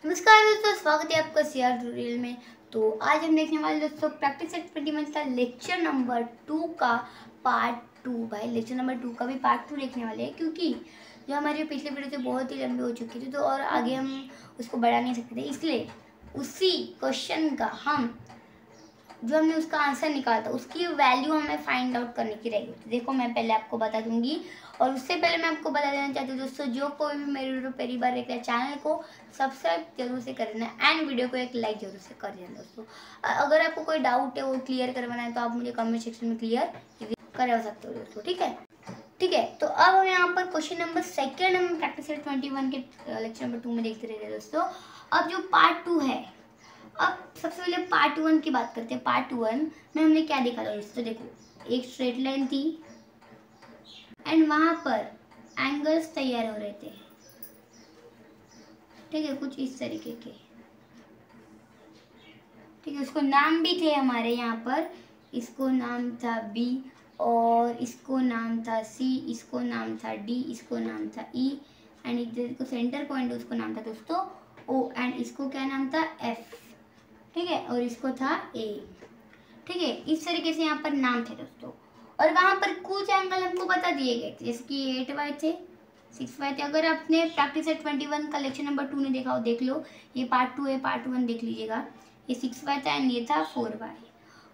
नमस्कार दोस्तों, स्वागत है आपका सीआर ट्यूटोरियल में। तो आज हम देखने वाले दोस्तों प्रैक्टिस सेट 21 का लेक्चर नंबर 2 का पार्ट 2। भाई लेक्चर नंबर 2 का भी पार्ट 2 देखने वाले हैं, क्योंकि जो हमारे पिछले वीडियो थे बहुत ही लंबी हो चुकी थी, तो और आगे हम उसको बढ़ा नहीं सकते थे, इसलिए उसी क्वेश्चन का जो हमने उसका आंसर निकाला था उसकी वैल्यू हमें फाइंड आउट करने की रहेगी। तो देखो, मैं पहले आपको बता दूंगी, और उससे पहले मैं आपको बता देना चाहती हूँ दोस्तों, जो कोई भी मेरे वीडियो पहली बार देख रहे हैं, चैनल को सब्सक्राइब जरूर से कर देना एंड वीडियो को एक लाइक जरूर से कर देना दोस्तों। अगर आपको कोई डाउट है वो क्लियर करवाना है तो आप मुझे कमेंट सेक्शन में क्लियर करवा सकते हो दोस्तों। ठीक है। तो अब हम यहाँ पर क्वेश्चन नंबर 2 हम प्रैक्टिस सेट 21 के लेक्चर नंबर 2 में देखते रहे दोस्तों। अब जो पार्ट 2 है, अब सबसे पहले पार्ट 1 की बात करते हैं। पार्ट 1 में हमने क्या देखा था दोस्तों? देखो, एक स्ट्रेट लाइन थी एंड वहां पर एंगल्स तैयार हो रहे थे। ठीक है, कुछ इस तरीके के। ठीक है, उसको नाम भी थे हमारे यहाँ पर। इसको नाम था बी, और इसको नाम था सी, इसको नाम था डी, इसको नाम था ई, एंड इसको सेंटर पॉइंट उसको नाम था दोस्तों ओ, एंड इसको क्या नाम था एफ। ठीक है, और इसको था ए। ठीक है, इस तरीके से यहाँ पर नाम थे दोस्तों, और वहां पर कुछ एंगल हमको बता दिए गए थे, जैसे कि 8y थे, 6y थे। अगर आपने प्रैक्टिस सेट 21 का लेक्चर नंबर 2 ने देखा हो, देख लो, ये पार्ट 2 है, पार्ट 1 देख लीजिएगा। ये 6y था एंड ये था 4y।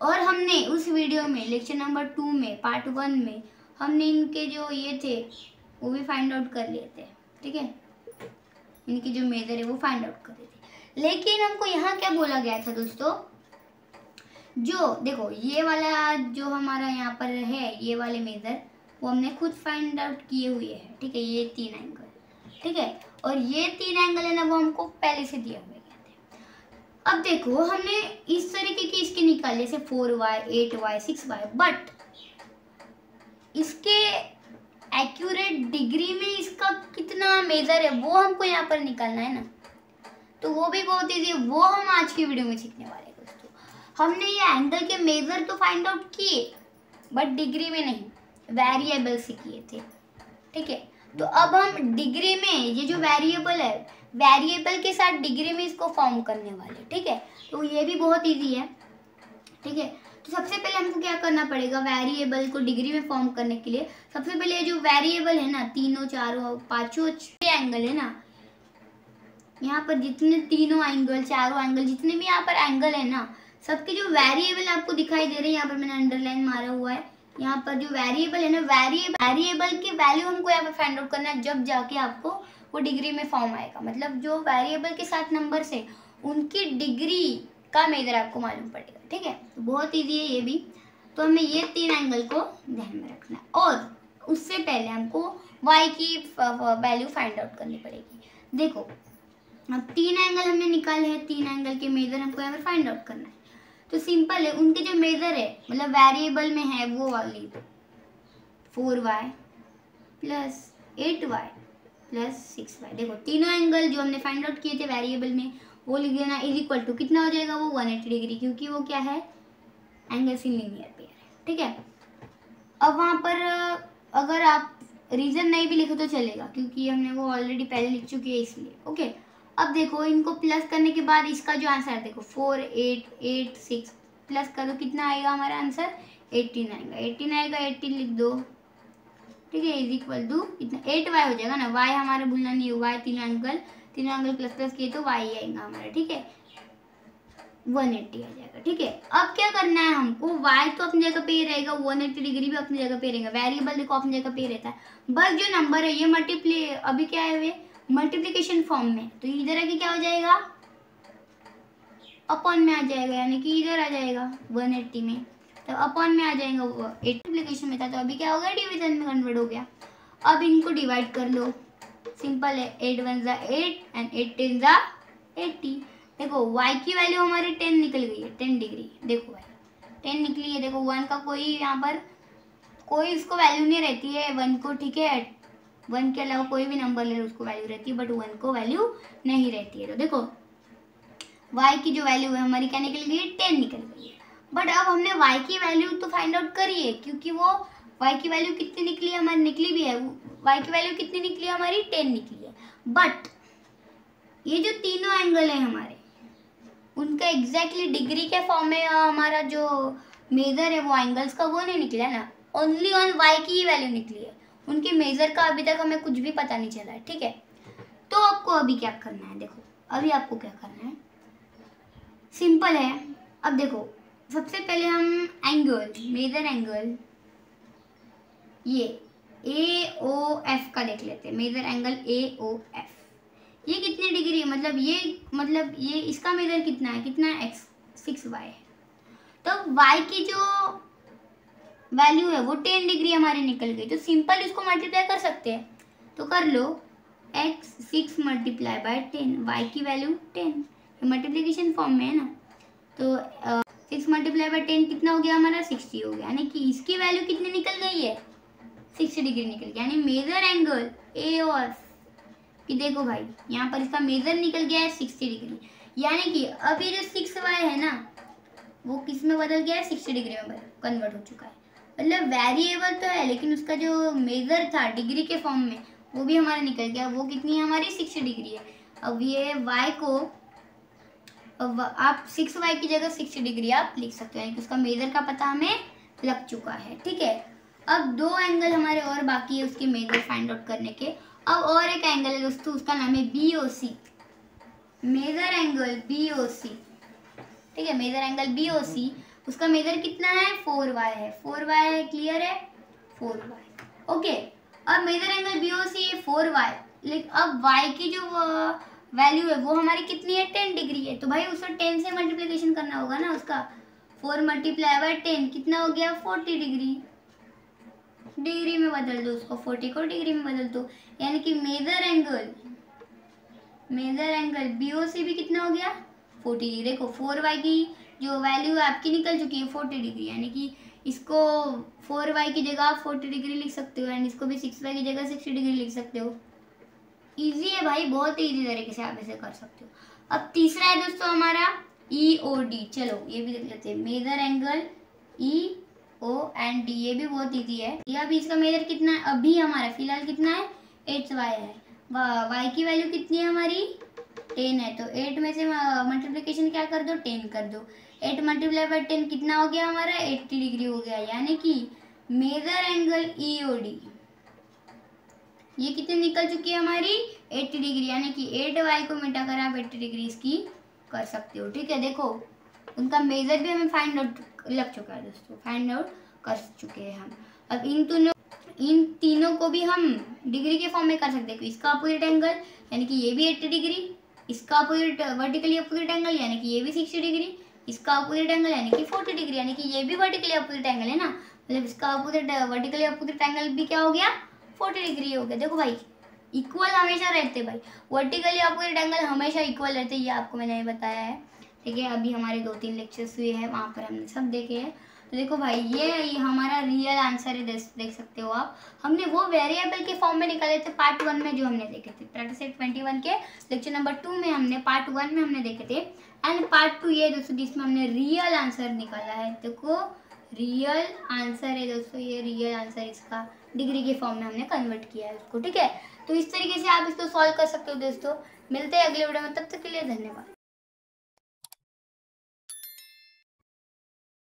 और हमने उस वीडियो में लेक्चर नंबर 2 में पार्ट 1 में हमने इनके जो ये थे वो भी फाइंड आउट कर लिए थे। ठीक है, इनकी जो मेजर है वो फाइंड आउट कर लिए थे। लेकिन हमको यहाँ क्या बोला गया था दोस्तों? जो देखो, ये वाला जो हमारा यहाँ पर है, ये वाले मेजर वो हमने खुद फाइंड आउट किए हुए हैं। ठीक है, ये 3 एंगल। ठीक है, और ये 3 एंगल है ना, वो हमको पहले से दिए हुए थे। अब देखो, हमने इस तरीके की इसके निकाले, जैसे 4y 8y 6y, बट इसके एक्यूरेट डिग्री में इसका कितना मेजर है वो हमको यहाँ पर निकालना है ना। तो वो भी बहुत ईजी है, वो हम आज की वीडियो में सीखने वाले हैं दोस्तों। हमने ये एंगल के मेजर तो फाइंड आउट किए, बट डिग्री में नहीं, वेरिएबल से किए थे। ठीक है, तो अब हम डिग्री में ये जो वेरिएबल है, वेरिएबल के साथ डिग्री में इसको फॉर्म करने वाले। ठीक है, तो ये भी बहुत ईजी है। ठीक है, तो सबसे पहले हमको क्या करना पड़ेगा? वेरिएबल को डिग्री में फॉर्म करने के लिए सबसे पहले ये जो वेरिएबल है ना, तीनों चारों पांचों एंगल है ना, यहाँ पर जितने तीनों एंगल, चारों एंगल, जितने भी यहाँ पर एंगल है ना, सबके जो वेरिएबल आपको दिखाई दे रहे हैं, यहाँ पर मैंने अंडरलाइन मारा हुआ है। यहाँ पर जो वेरिएबल है ना, वेरिएबल की वैल्यू हमको यहाँ पर फाइंड आउट करना है, जब जाके आपको वो डिग्री में फॉर्म आएगा। मतलब जो वेरिएबल के साथ नंबर से उनकी डिग्री का मेजर आपको मालूम पड़ेगा। ठीक है, तो बहुत ईजी है ये भी। तो हमें ये 3 एंगल को ध्यान में रखना है, और उससे पहले हमको y की वैल्यू फाइंड आउट करनी पड़ेगी। देखो, अब 3 एंगल हमने निकाले हैं, 3 एंगल के मेजर हमको यहाँ पर फाइंड आउट करना है। तो सिंपल है, उनके जो मेजर है, मतलब वेरिएबल में है वो वाली 4y plus 8y plus 6y। देखो, तीनों एंगल जो हमने फाइंड आउट किए थे वेरिएबल में, वो लिख देना इज इक्वल टू कितना हो जाएगा? वो 180 डिग्री, क्योंकि वो क्या है? एंगल इन लीनियर पेयर है। ठीक है, अब वहाँ पर अगर आप रीजन नहीं भी लिखो तो चलेगा, क्योंकि हमने वो ऑलरेडी पहले लिख चुकी है, इसलिए। ओके, अब देखो, इनको प्लस करने के बाद इसका जो आंसर है, देखो 4 8 8 6 प्लस करो, कितना आएगा हमारा आंसर? 18 आएगा। 18 आएगा, 18 लिख दो। ठीक है, इज इक्वल टू इतना 8y हो जाएगा ना। y हमारा भूलना नहीं है, y तीनों एंगल प्लस प्लस किए तो y आएगा हमारा। ठीक है, 180 आ जाएगा। ठीक है, अब क्या करना है हमको? y तो अपनी जगह पे ही रहेगा, 180 डिग्री भी अपनी जगह पे रहेगा, वेरिएबल देखो अपनी जगह पे रहता है, बस जो नंबर है ये मल्टीप्लाई, अभी क्या है वे मल्टीप्लिकेशन फॉर्म में, तो इधर आके क्या हो जाएगा? अपॉन में आ जाएगा, यानी कि इधर आ जाएगा 180 में, तो अपॉन में आ जाएगा। वो मल्टीप्लिकेशन में था, तो अभी क्या हो गया? डिवीजन में कन्वर्ट हो गया। अब इनको डिवाइड कर लो, सिंपल है, 8 1 जा 8 एंड 8 10 जा 80। देखो, y की वैल्यू हमारी 10 निकल गई है, 10 डिग्री। देखो भाई 10 निकली है। देखो, 1 का कोई यहाँ पर कोई उसको वैल्यू नहीं रहती है 1 को। ठीक है, 1 के अलावा कोई भी नंबर ले लो उसको वैल्यू रहती है, बट 1 को वैल्यू नहीं रहती है। तो देखो, y की जो वैल्यू है हमारी क्या निकल गई है? 10 निकल गई है। बट अब हमने y की वैल्यू तो फाइंड आउट करी है, क्योंकि वो y की वैल्यू कितनी निकली है? हमारी निकली भी है। y की वैल्यू कितनी निकली है हमारी? 10 निकली है। बट ये जो तीनों एंगल है हमारे, उनका एग्जैक्टली डिग्री के फॉर्म में हमारा जो मेजर है वो एंगल्स का वो नहीं निकला ना, ओनली ऑन वाई की ही वैल्यू निकली है, उनके मेजर का अभी तक हमें कुछ भी पता नहीं चला है। ठीक है, तो आपको अभी क्या करना है, देखो अभी आपको क्या करना है, सिंपल है। अब देखो सबसे पहले हम एंगल, मेजर एंगल ये ए ओ एफ का देख लेते हैं। Major angle A O F, ये कितनी डिग्री है, मतलब ये इसका मेजर कितना है, कितना है एक्स, 6y है। तो y की जो वैल्यू है वो 10 डिग्री हमारी निकल गई, तो सिंपल इसको मल्टीप्लाई कर सकते हैं, तो कर लो x 6 मल्टीप्लाई बाय 10, y की वैल्यू 10, मल्टीप्लिकेशन फॉर्म में है ना, तो 6 मल्टीप्लाई बाय 10 कितना हो गया हमारा, 60 हो गया, यानी कि इसकी वैल्यू कितनी निकल गई है, 60 डिग्री निकल गया। यानी major angle A O F कि देखो भाई यहाँ पर इसका मेजर निकल गया है 60 डिग्री, यानी कि अब ये जो 6y है ना वो किस में बदल गया है, 60 डिग्री में कन्वर्ट हो चुका है। मतलब वेरिएबल तो है लेकिन उसका जो मेजर था डिग्री के फॉर्म में वो भी हमारा निकल गया, वो कितनी है हमारी, 60 डिग्री है। अब ये y को आप 6y की जगह 60 डिग्री आप लिख सकते हो, यानी कि उसका मेजर का पता हमें लग चुका है। ठीक है, अब दो एंगल हमारे और बाकी है उसके मेजर फाइंड आउट करने के। अब और एक एंगल है दोस्तों, उसका नाम है BOC, मेजर एंगल BOC। ठीक है, मेजर एंगल BOC, उसका मेजर कितना है, 4y है, 4y है, क्लियर है, 4y। ओके, अब मेजर एंगल BOC है 4y, लेकिन अब y की जो वैल्यू है वो हमारी कितनी है, 10 डिग्री है, तो भाई उसको 10 से मल्टीप्लिकेशन करना होगा ना, उसका 4 मल्टीप्लाई बाय 10 कितना हो गया, 40 डिग्री, डिग्री में बदल दो उसको, 40 को डिग्री में बदल दो, यानी कि मेजर एंगल BOC भी कितना हो गया, 40 डिग्री। देखो 4y की जो वैल्यू आपकी निकल चुकी है 40 डिग्री, यानी कि इसको 4y की जगह आप 40 डिग्री लिख सकते हो, एंड इसको भी 6y की जगह 60 डिग्री लिख सकते हो। इजी है भाई, बहुत इजी तरीके से आप इसे कर सकते हो। अब तीसरा है दोस्तों हमारा EOD, चलो ये भी देख लेते हैं, major angle EO and D, ये भी बहुत इजी है। ये अभी इसका मेजर कितना है, अभी हमारा फिलहाल कितना है, 8y है, y की वैल्यू कितनी है हमारी, 10 है, तो 8 में से मल्टीप्लिकेशन क्या कर दो, 10 कर दो, 8 मल्टीप्लाई बाय 10 कितना हो गया हमारा, 80 डिग्री हो गया, यानी कि मेजर एंगल EOD ये कितनी निकल चुकी है हमारी, 80 डिग्री, यानी कि 8y को मिटाकर आप 80 डिग्री इसकी कर सकते हो। ठीक है, देखो उनका मेजर भी हमें फाइंड आउट लग चुका है दोस्तों, फाइंड आउट कर चुके हैं हम। अब इन तीनों को भी हम डिग्री के फॉर्म में कर सकते हैं, इसका अपोजिट एंगल यानी कि ये भी 80 डिग्री, इसका अपोजिट वर्टिकली अपोजिट एंगल यानी कि ये भी 60 डिग्री, इसका अपोजिट एंगल यानी कि 40 डिग्री, यानी कि ये भी वर्टिकली अपोजिट एंगल है ना, मतलब इसका अपोजिट वर्टिकली अपोजिट एंगल भी क्या हो गया, 40 डिग्री हो गया। देखो भाई इक्वल हमेशा रहते भाई, वर्टिकली अपोजिट एंगल हमेशा इक्वल रहते, ये आपको मैंने बताया है। ठीक है, अभी हमारे 2-3 लेक्चर्स हुए हैं, वहाँ पर हमने सब देखे हैं। तो देखो भाई ये हमारा रियल आंसर है, देख सकते हो आप। हमने वो वेरिएबल के फॉर्म में निकाले थे पार्ट 1 में जो हमने देखे थे, प्रैक्टिस सेट 21 के लेक्चर नंबर 2 में हमने पार्ट 1 में हमने देखे थे, एंड पार्ट 2 ये दोस्तों जिसमें हमने रियल आंसर निकाला है। देखो रियल आंसर है दोस्तों, ये रियल आंसर, इसका डिग्री के फॉर्म में हमने कन्वर्ट किया है उसको। ठीक है, तो इस तरीके से आप इसको सॉल्व कर सकते हो दोस्तों। मिलते हैं अगले वीडियो में, तब तक के लिए धन्यवाद।